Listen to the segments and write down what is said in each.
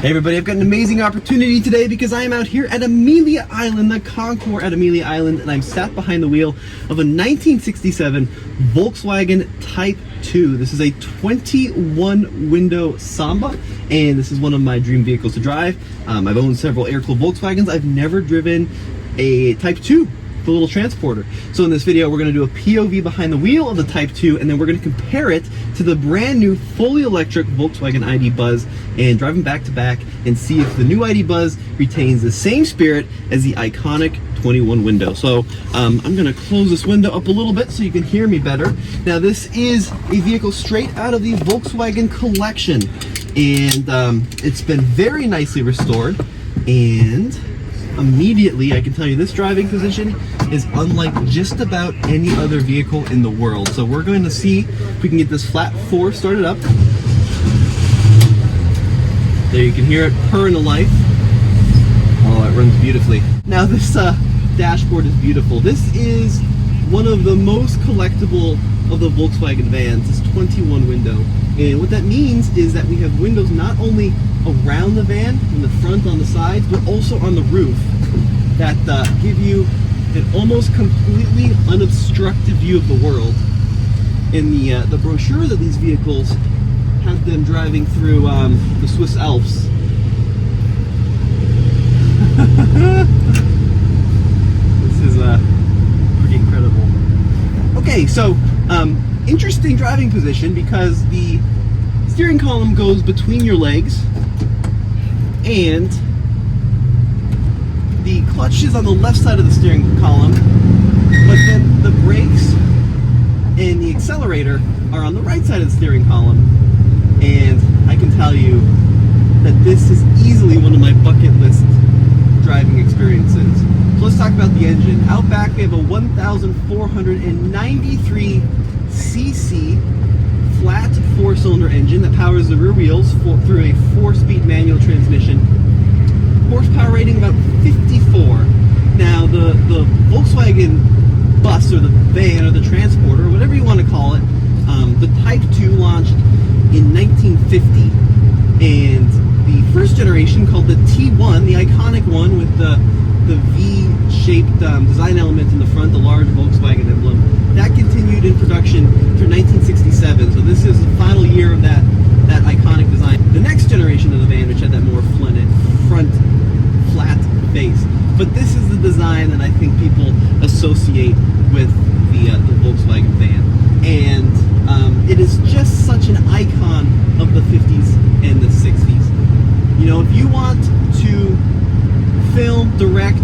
Hey everybody, I've got an amazing opportunity today because I am out here at Amelia Island, the Concours at Amelia Island, and I'm sat behind the wheel of a 1967 Volkswagen Type 2. This is a 21 window Samba, and this is one of my dream vehicles to drive. I've owned several air-cooled Volkswagens. I've never driven a Type 2. The little transporter. So in this video we're going to do a POV behind the wheel of the Type 2, and then we're going to compare it to the brand new fully electric Volkswagen idbuzz and drive them back to back and see if the new idbuzz retains the same spirit as the iconic 21 window. So I'm going to close this window up a little bit so you can hear me better. Now this is a vehicle straight out of the Volkswagen collection, and it's been very nicely restored, and immediately I can tell you this driving position is unlike just about any other vehicle in the world. So we're going to see if we can get this flat 4 started up. There, you can hear it purr into life. Oh, it runs beautifully. Now this dashboard is beautiful. This is one of the most collectible of the Volkswagen vans. It's 21 window, and what that means is that we have windows not only around the van, in the front, on the sides, but also on the roof that give you an almost completely unobstructed view of the world. In the brochures of these vehicles have them driving through the Swiss Alps. This is pretty incredible. Okay, so interesting driving position because the steering column goes between your legs, and the clutch is on the left side of the steering column, but then the brakes and the accelerator are on the right side of the steering column. And I can tell you that this is easily one of my bucket list driving experiences. So let's talk about the engine. Out back we have a 1,493 cc flat 4-cylinder engine that powers the rear wheels through a 4-speed manual transmission. Horsepower rating about 54. Now the Volkswagen bus, or the van, or the transporter, or whatever you want to call it, the Type 2 launched in 1950, and the first generation, called the T1, the iconic one with the V-shaped design element in the front, the large Volkswagen emblem, that continued in production through 1967. So this is the final year of that iconic design. The next generation of the van, which had that more front flat face, but this is the design that I think people associate with the Volkswagen van, and it is just such an icon of the 50s and the 60s. You know, if you want to film, direct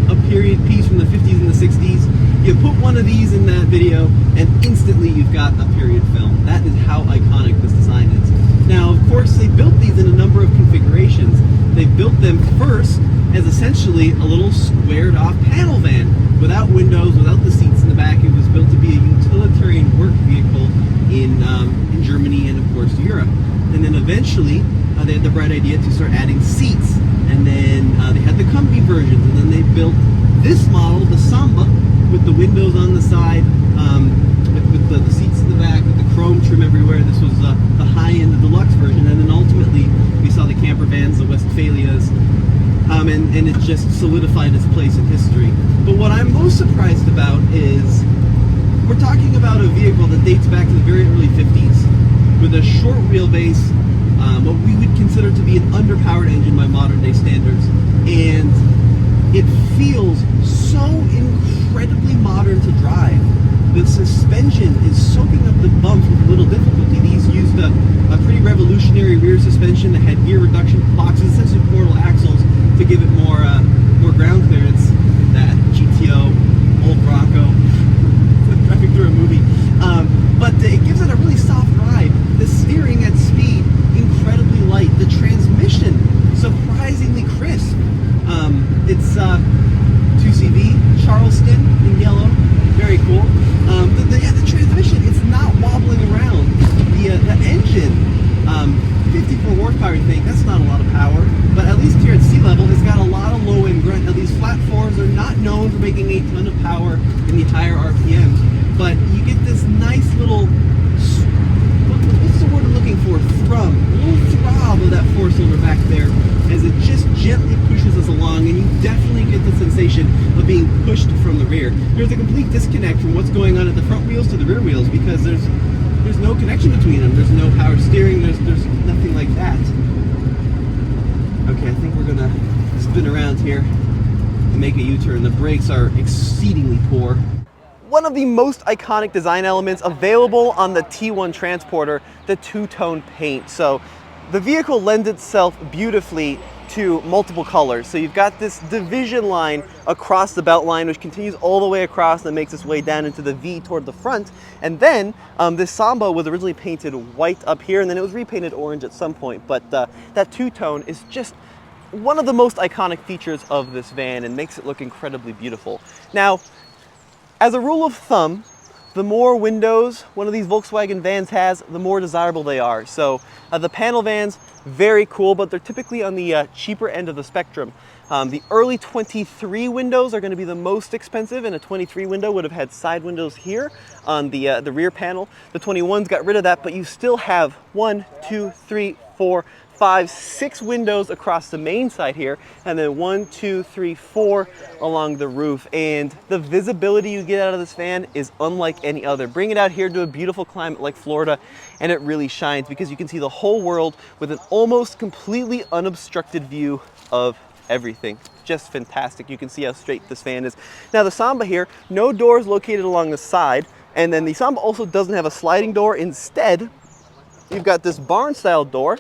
a period piece from the 50s and the 60s, you put one of these in that video and instantly you've got a period film. That is how iconic this design is. Now, of course, they built these in a number of configurations. They built them first as essentially a little squared off panel van without windows, without the seats in the back. It was built to be a utilitarian work vehicle in Germany and of course Europe. And then eventually they had the bright idea to start adding seats, and then they had the comfy versions, and then they built this model, the Samba, with the windows on the side, with the seats in the back, with the chrome trim everywhere. This was the high-end, the deluxe version, and then ultimately we saw the camper vans, the Westphalias, and it just solidified its place in history. But what I'm most surprised about is we're talking about a vehicle that dates back to the very early 50s with a short wheelbase, what we would consider to be an underpowered engine by modern day standards, and it feels so incredibly modern to drive. The suspension is soaking up the bumps with little difficulty. These used a pretty revolutionary rear suspension that had gear reduction boxes, essentially portal axles, to give it more ground clearance. That GTO, old Bronco, driving through a movie. But it gives it a really soft ride. The steering at speed, incredibly light. The transmission, surprisingly crisp. It's 2CV, Charleston in yellow, very cool. The transmission, it's not wobbling around. The engine, 54 horsepower, you think, that's not a lot of power, but at least here at sea level, it's got a lot of low-end grunt. Now these flat 4s are not known for making a ton of power in the higher RPMs, but you get this nice little, what's the word I'm looking for, thrum, a little throb throb of that four-cylinder back there as it just gently pushes us along, and you definitely get the sensation of being pushed from the rear. There's a complete disconnect from what's going on at the front wheels to the rear wheels because there's no connection between them. There's no power steering, there's nothing like that. Okay, I think we're gonna spin around here and make a U-turn. The brakes are exceedingly poor. One of the most iconic design elements available on the T1 Transporter, the two-tone paint. So the vehicle lends itself beautifully to multiple colors. So you've got this division line across the belt line, which continues all the way across and makes its way down into the V toward the front. And then this Samba was originally painted white up here, and then it was repainted orange at some point. But that two-tone is just one of the most iconic features of this van and makes it look incredibly beautiful. Now, as a rule of thumb, the more windows one of these Volkswagen vans has, the more desirable they are. So the panel vans, very cool, but they're typically on the cheaper end of the spectrum. The early 23 windows are going to be the most expensive, and a 23 window would have had side windows here on the rear panel. The 21s got rid of that, but you still have 1, 2, 3, 4, 5, 6 windows across the main side here, and then 1, 2, 3, 4 along the roof. And the visibility you get out of this van is unlike any other. Bring it out here to a beautiful climate like Florida, and it really shines because you can see the whole world with an almost completely unobstructed view of everything. Just fantastic. You can see how straight this van is. Now the Samba here, no doors located along the side, and then the Samba also doesn't have a sliding door. Instead, you've got this barn style door.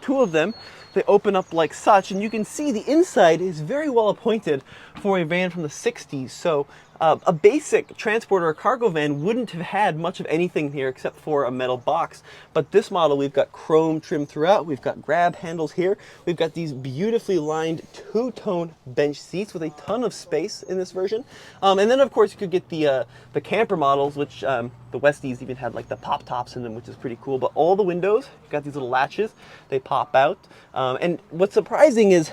Two of them, they open up like such, and you can see the inside is very well appointed for a van from the 60s. So a basic transporter or cargo van wouldn't have had much of anything here except for a metal box. But this model, we've got chrome trim throughout, we've got grab handles here, we've got these beautifully lined two-tone bench seats with a ton of space in this version. And then of course you could get the camper models, which the Westies even had like the pop tops in them, which is pretty cool. But all the windows, you've got these little latches, they pop out. And what's surprising is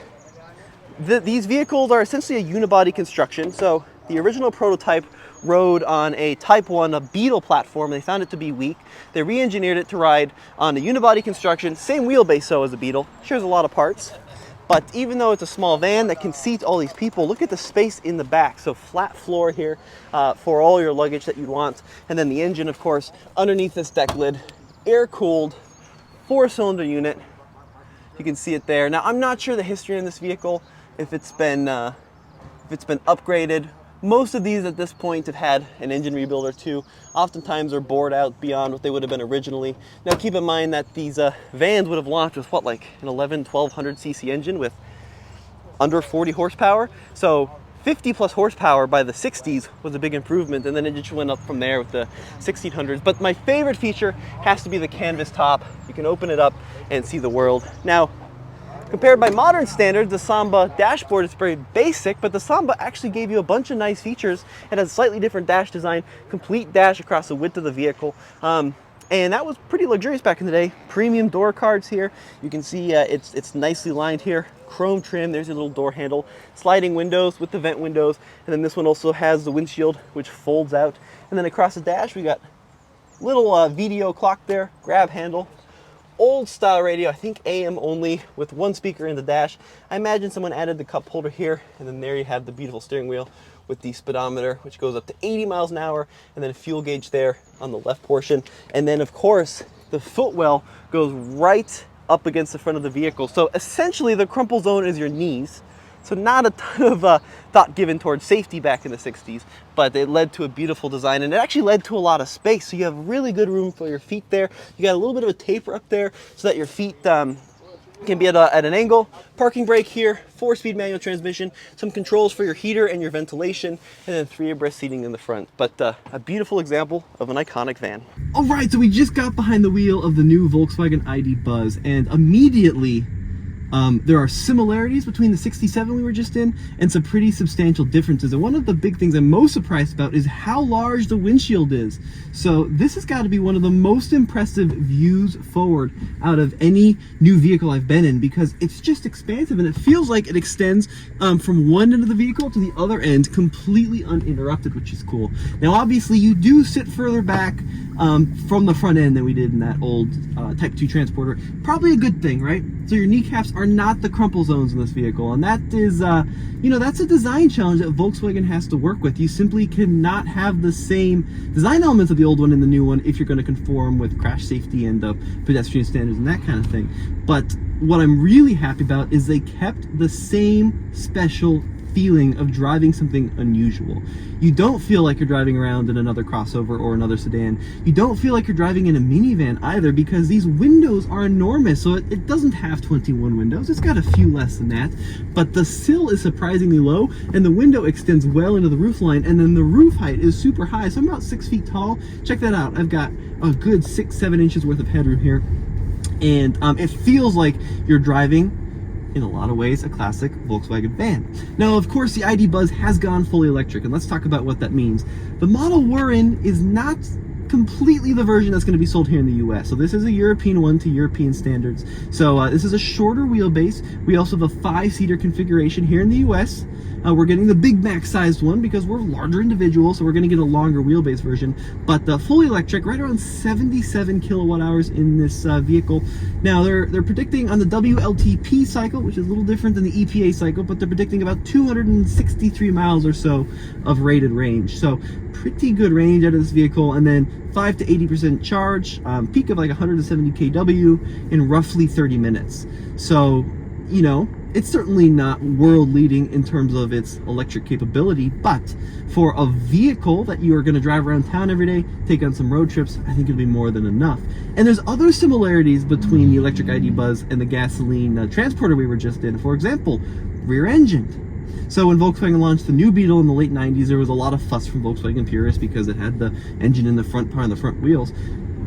these vehicles are essentially a unibody construction. So the original prototype rode on a Type 1, a Beetle platform. They found it to be weak. They re-engineered it to ride on a unibody construction, same wheelbase so as a Beetle. Shares a lot of parts. But even though it's a small van that can seat all these people, look at the space in the back. So flat floor here for all your luggage that you'd want. And then the engine, of course, underneath this deck lid, air-cooled, 4-cylinder unit. You can see it there. Now, I'm not sure the history in this vehicle, if it's been upgraded. Most of these at this point have had an engine rebuild or two. Oftentimes are bored out beyond what they would have been originally. Now keep in mind that these vans would have launched with what, like an 1200 cc engine with under 40 horsepower. So 50 plus horsepower by the 60s was a big improvement, and then it just went up from there with the 1600s. But my favorite feature has to be the canvas top. You can open it up and see the world. Now, compared by modern standards, the Samba dashboard is very basic, but the Samba actually gave you a bunch of nice features. It has a slightly different dash design, complete dash across the width of the vehicle. And that was pretty luxurious back in the day. Premium door cards here. You can see it's nicely lined here. Chrome trim, there's your little door handle. Sliding windows with the vent windows. And then this one also has the windshield, which folds out. And then across the dash, we got little VDO clock there, grab handle. Old style radio, I think AM only, with one speaker in the dash. I imagine someone added the cup holder here, and then there you have the beautiful steering wheel with the speedometer, which goes up to 80 miles an hour, and then a fuel gauge there on the left portion. And then of course, the footwell goes right up against the front of the vehicle. So essentially the crumple zone is your knees. So not a ton of thought given towards safety back in the 60s, but it led to a beautiful design, and it actually led to a lot of space. So you have really good room for your feet there. You got a little bit of a taper up there so that your feet can be at an angle. Parking brake here, 4-speed manual transmission, some controls for your heater and your ventilation, and then 3 abreast seating in the front. But a beautiful example of an iconic van. All right, so we just got behind the wheel of the new Volkswagen idbuzz, and immediately There are similarities between the 67 we were just in and some pretty substantial differences. And one of the big things I'm most surprised about is how large the windshield is. So this has got to be one of the most impressive views forward out of any new vehicle I've been in, because it's just expansive and it feels like it extends from one end of the vehicle to the other end completely uninterrupted, which is cool. Now obviously you do sit further back from the front end than we did in that old Type 2 Transporter. Probably a good thing, right? So your kneecaps are not the crumple zones in this vehicle, and that is, you know, that's a design challenge that Volkswagen has to work with. You simply cannot have the same design elements of the old one in the new one if you're going to conform with crash safety and pedestrian standards and that kind of thing. But what I'm really happy about is they kept the same special feeling of driving something unusual. You don't feel like you're driving around in another crossover or another sedan. You don't feel like you're driving in a minivan either, because these windows are enormous. So it doesn't have 21 windows. It's got a few less than that, but the sill is surprisingly low and the window extends well into the roof line, and then the roof height is super high. So I'm about 6 feet tall. Check that out. I've got a good 6-7 inches worth of headroom here, and it feels like you're driving, in a lot of ways, a classic Volkswagen van. Now, of course, the idbuzz has gone fully electric, and let's talk about what that means. The model we're in is not completely the version that's going to be sold here in the US. So this is a European one to European standards. So this is a shorter wheelbase. We also have a 5-seater configuration here in the US. We're getting the Big Mac sized one because we're larger individuals, so we're going to get a longer wheelbase version. But the fully electric, right around 77 kilowatt hours in this vehicle. Now they're predicting on the WLTP cycle, which is a little different than the EPA cycle, but they're predicting about 263 miles or so of rated range. So pretty good range out of this vehicle, and then 5 to 80% charge, peak of like 170 kW in roughly 30 minutes. So, you know, it's certainly not world leading in terms of its electric capability, but for a vehicle that you are going to drive around town every day, take on some road trips, I think it'll be more than enough. And there's other similarities between the electric idbuzz and the gasoline Transporter we were just in. For example, rear engined. So when Volkswagen launched the new Beetle in the late 90s, there was a lot of fuss from Volkswagen purists because it had the engine in the front part of the front wheels.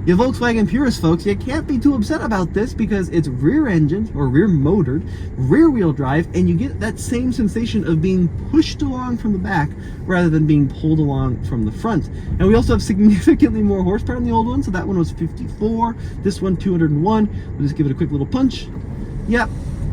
You Volkswagen purist folks, you can't be too upset about this because it's rear engined or rear motored, rear wheel drive, and you get that same sensation of being pushed along from the back rather than being pulled along from the front. And we also have significantly more horsepower in the old one. So that one was 54, this one 201. We'll just give it a quick little punch. Yep.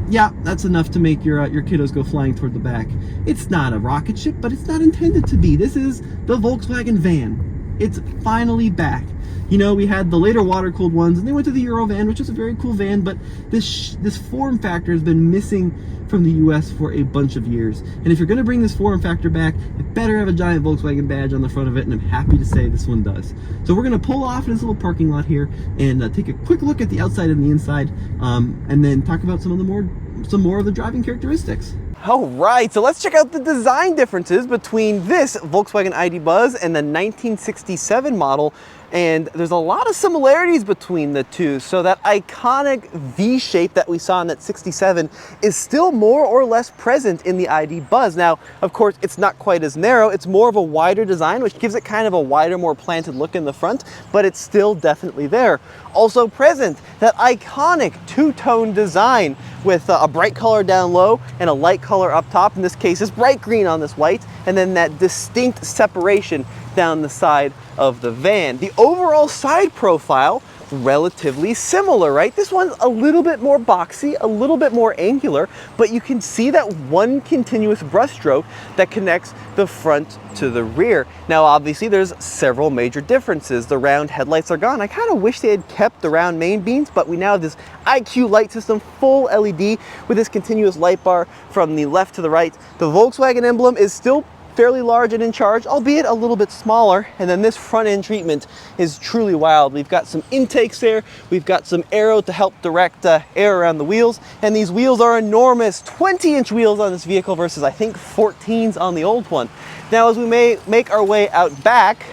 Yeah, that's enough to make your kiddos go flying toward the back. It's not a rocket ship, but it's not intended to be. This is the Volkswagen van. It's finally back. You know, we had the later water-cooled ones, and they went to the Eurovan, which is a very cool van, but this form factor has been missing from the US for a bunch of years. And if you're going to bring this form factor back, it better have a giant Volkswagen badge on the front of it, and I'm happy to say this one does. So we're going to pull off in this little parking lot here and take a quick look at the outside and the inside, and then talk about some more of the driving characteristics. All right, so let's check out the design differences between this Volkswagen idbuzz and the 1967 model. And there's a lot of similarities between the two. So that iconic V shape that we saw in that 67 is still more or less present in the idbuzz. Now, of course, it's not quite as narrow. It's more of a wider design, which gives it kind of a wider, more planted look in the front, but it's still definitely there. Also present, that iconic two-tone design with a bright color down low and a light color up top. In this case, it's bright green on this white, and then that distinct separation down the side of the van. The overall side profile, relatively similar, right? This one's a little bit more boxy, a little bit more angular, but you can see that one continuous brushstroke that connects the front to the rear. Now, obviously, there's several major differences. The round headlights are gone. I kind of wish they had kept the round main beams, but we now have this IQ light system, full LED, with this continuous light bar from the left to the right. The Volkswagen emblem is still fairly large and in charge, albeit a little bit smaller. And then this front end treatment is truly wild. We've got some intakes there. We've got some aero to help direct air around the wheels. And these wheels are enormous, 20-inch wheels on this vehicle versus I think 14s on the old one. Now, as we may make our way out back,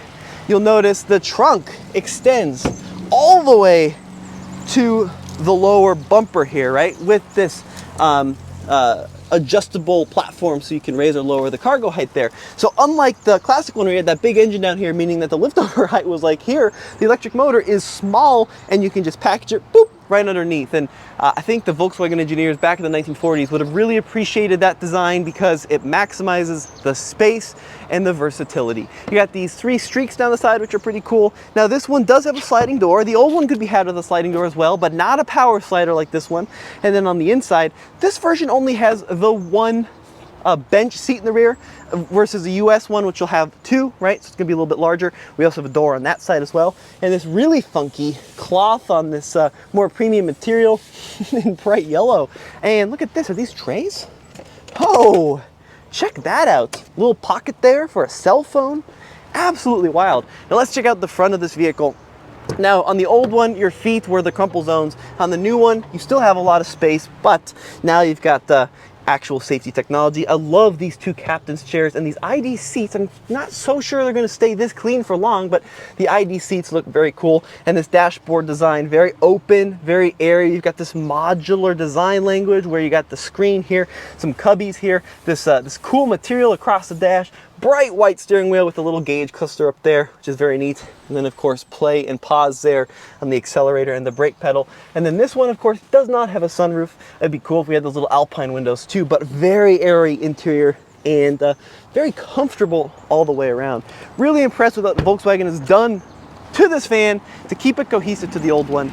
you'll notice the trunk extends all the way to the lower bumper here, right? With this adjustable platform so you can raise or lower the cargo height there. So unlike the classic one where you had that big engine down here, meaning that the liftover height was like here, the electric motor is small and you can just package it, boop, right underneath. And I think the Volkswagen engineers back in the 1940s would have really appreciated that design because it maximizes the space and the versatility. You got these 3 streaks down the side, which are pretty cool. Now this one does have a sliding door. The old one could be had with a sliding door as well, but not a power slider like this one. And then on the inside, this version only has the one bench seat in the rear versus the US one, which will have 2, right? So it's gonna be a little bit larger. We also have a door on that side as well. And this really funky cloth on this more premium material in bright yellow. And look at this, are these trays? Oh, check that out. Little pocket there for a cell phone. Absolutely wild. Now let's check out the front of this vehicle. Now on the old one, your feet were the crumple zones. On the new one, you still have a lot of space, but now you've got the actual safety technology. I love these 2 captain's chairs and these ID seats. I'm not so sure they're going to stay this clean for long, but the ID seats look very cool. And this dashboard design, very open, very airy. You've got this modular design language where you got the screen here, some cubbies here, this cool material across the dash, bright white steering wheel with a little gauge cluster up there, which is very neat. And then of course play and pause there on the accelerator and the brake pedal. And then this one of course does not have a sunroof. It'd be cool if we had those little Alpine windows too, but very airy interior and very comfortable all the way around. Really impressed with what Volkswagen has done to this van to keep it cohesive to the old one.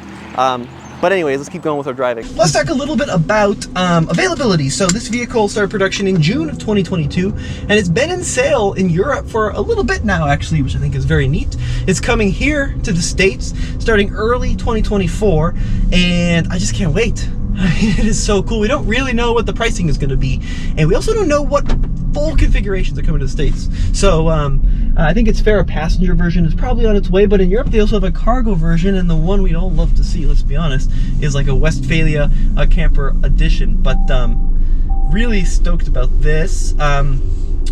But anyways, let's keep going with our driving. Let's talk a little bit about availability. So this vehicle started production in June of 2022, and it's been in sale in Europe for a little bit now, actually, which I think is very neat. It's coming here to the States starting early 2024, and I just can't wait. It is so cool. We don't really know what the pricing is going to be, and we also don't know what full configurations are coming to the States. So I think its fair a passenger version is probably on its way, but in Europe they also have a cargo version, and the one we'd all love to see, let's be honest, is like a Westphalia camper edition. But really stoked about this.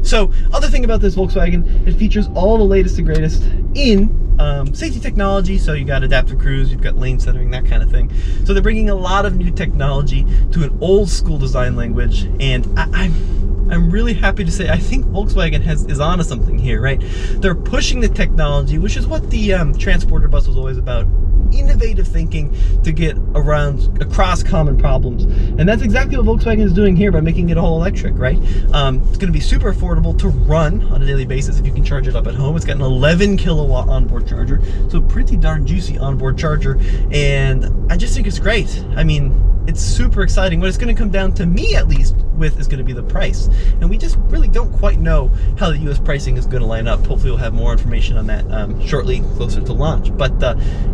So other thing about this Volkswagen, it features all the latest and greatest in safety technology. So you got adaptive cruise, you've got lane centering, that kind of thing. So they're bringing a lot of new technology to an old school design language, and I'm really happy to say I think Volkswagen is onto something here, right? They're pushing the technology, which is what the Transporter bus was always about. Innovative thinking to get across common problems, and that's exactly what Volkswagen is doing here by making it all electric, right? It's going to be super affordable to run on a daily basis if you can charge it up at home. It's got an 11 kilowatt onboard charger, so pretty darn juicy onboard charger, and I just think it's great. I mean, it's super exciting. What it's going to come down to, me at least, with is going to be the price, and we just really don't quite know how the US pricing is going to line up. Hopefully we'll have more information on that shortly, closer to launch, but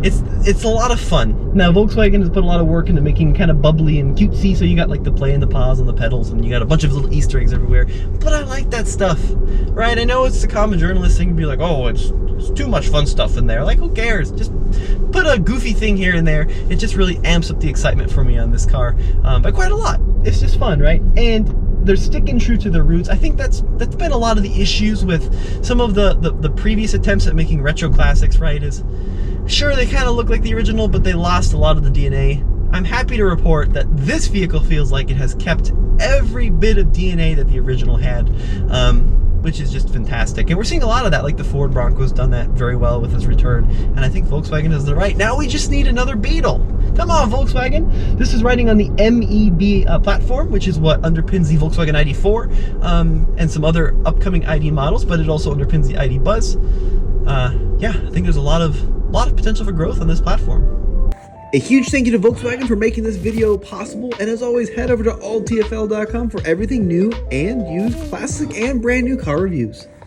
it's a lot of fun. Now Volkswagen has put a lot of work into making kind of bubbly and cutesy, so you got like the play and the pause on the pedals, and you got a bunch of little Easter eggs everywhere, but I like that stuff, right? I know it's a common journalist thing to be like, oh, it's too much fun stuff in there. Like, who cares? Just put a goofy thing here and there. It just really amps up the excitement for me on this car by quite a lot. It's just fun, right? And they're sticking true to their roots. I think that's been a lot of the issues with some of the previous attempts at making retro classics, right? Is sure, they kind of look like the original, but they lost a lot of the DNA. I'm happy to report that this vehicle feels like it has kept every bit of DNA that the original had, which is just fantastic. And we're seeing a lot of that, like the Ford Bronco's done that very well with its return, and I think Volkswagen is the right. Now we just need another Beetle. Come on, Volkswagen. This is riding on the MEB platform, which is what underpins the Volkswagen ID4 and some other upcoming ID models, but it also underpins the idbuzz. Yeah, I think there's a lot of potential for growth on this platform. A huge thank you to Volkswagen for making this video possible, and as always, head over to alltfl.com for everything new and used, classic and brand new car reviews.